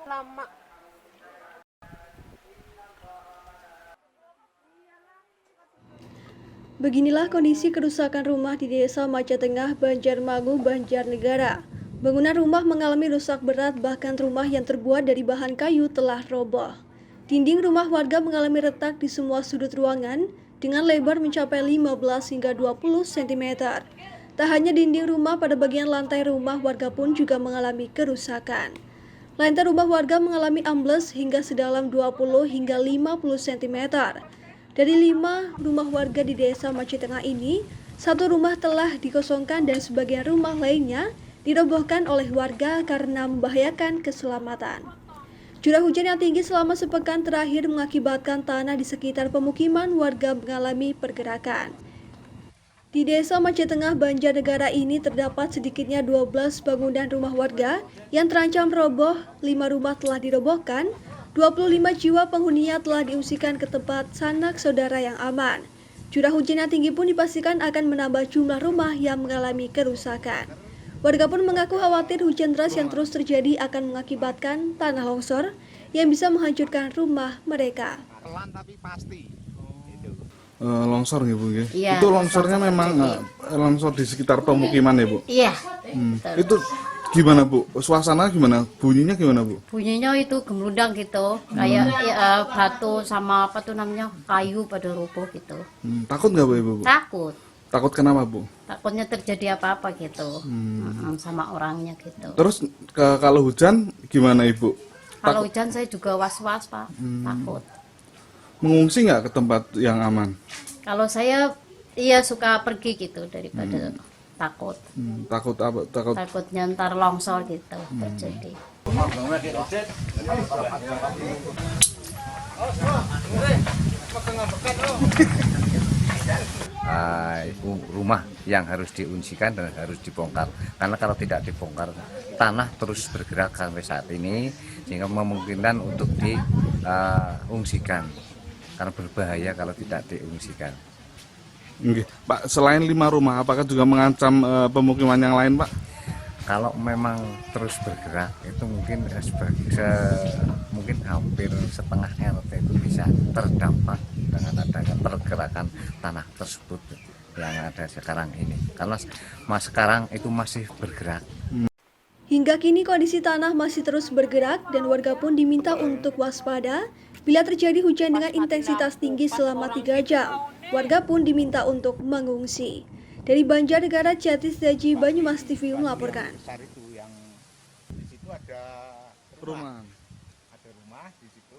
Lama. Beginilah kondisi kerusakan rumah di Desa Macatengah, Banjarmangu, Banjarnegara. Bangunan rumah mengalami rusak berat, bahkan rumah yang terbuat dari bahan kayu telah roboh. Dinding rumah warga mengalami retak di semua sudut ruangan dengan lebar mencapai 15 hingga 20 cm. Tak hanya dinding rumah, pada bagian lantai rumah warga pun juga mengalami kerusakan. Lantai rumah warga mengalami ambles hingga sedalam 20 hingga 50 cm. Dari 5 rumah warga di Desa Macatengah ini, 1 rumah telah dikosongkan dan sebagian rumah lainnya dirobohkan oleh warga karena membahayakan keselamatan. Curah hujan yang tinggi selama sepekan terakhir mengakibatkan tanah di sekitar pemukiman warga mengalami pergerakan. Di Desa Macatengah, Banjarnegara ini terdapat sedikitnya 12 bangunan rumah warga yang terancam roboh. 5 rumah telah dirobohkan, 25 jiwa penghuninya telah diungsikan ke tempat sanak saudara yang aman. Curah hujan yang tinggi pun dipastikan akan menambah jumlah rumah yang mengalami kerusakan. Warga pun mengaku khawatir hujan deras yang terus terjadi akan mengakibatkan tanah longsor yang bisa menghancurkan rumah mereka. Pelan tapi pasti. Longsor ya Bu ya? Iya, Itu longsornya memang longsor di sekitar pemukiman ya Bu? Iya. Itu gimana Bu? Suasana gimana? Bunyinya gimana Bu? Bunyinya itu gemerudang gitu, kayak batu sama apa tuh namanya kayu pada roboh gitu. Takut nggak Bu Ibu? Takut, Takut kenapa Bu? takutnya terjadi apa-apa gitu sama orangnya gitu. Terus kalau hujan gimana Ibu? Kalau hujan saya juga was-was Pak, takut. Mengungsi nggak ke tempat yang aman? Kalau saya iya suka pergi gitu daripada takut. Takut apa? Takut Takutnya ntar longsor gitu terjadi. Itu rumah yang harus diungsikan dan harus dibongkar. Karena kalau tidak dibongkar, tanah terus bergerak sampai saat ini, sehingga memungkinkan untuk diungsikan. Karena berbahaya kalau tidak diungsikan. Nggih. Pak, selain 5 rumah, apakah juga mengancam pemukiman yang lain Pak? Kalau memang terus bergerak, itu mungkin mungkin hampir setengah RT itu bisa terdampak dengan adanya pergerakan tanah tersebut yang ada sekarang ini. Karena sekarang itu masih bergerak. Hingga kini kondisi tanah masih terus bergerak dan warga pun diminta untuk waspada bila terjadi hujan dengan intensitas tinggi selama 3 jam. Warga pun diminta untuk mengungsi. Dari Banjarnegara, Catis Daji, Banyumas TV melaporkan. Besar itu yang di situ ada Perumahan. ada rumah di situ.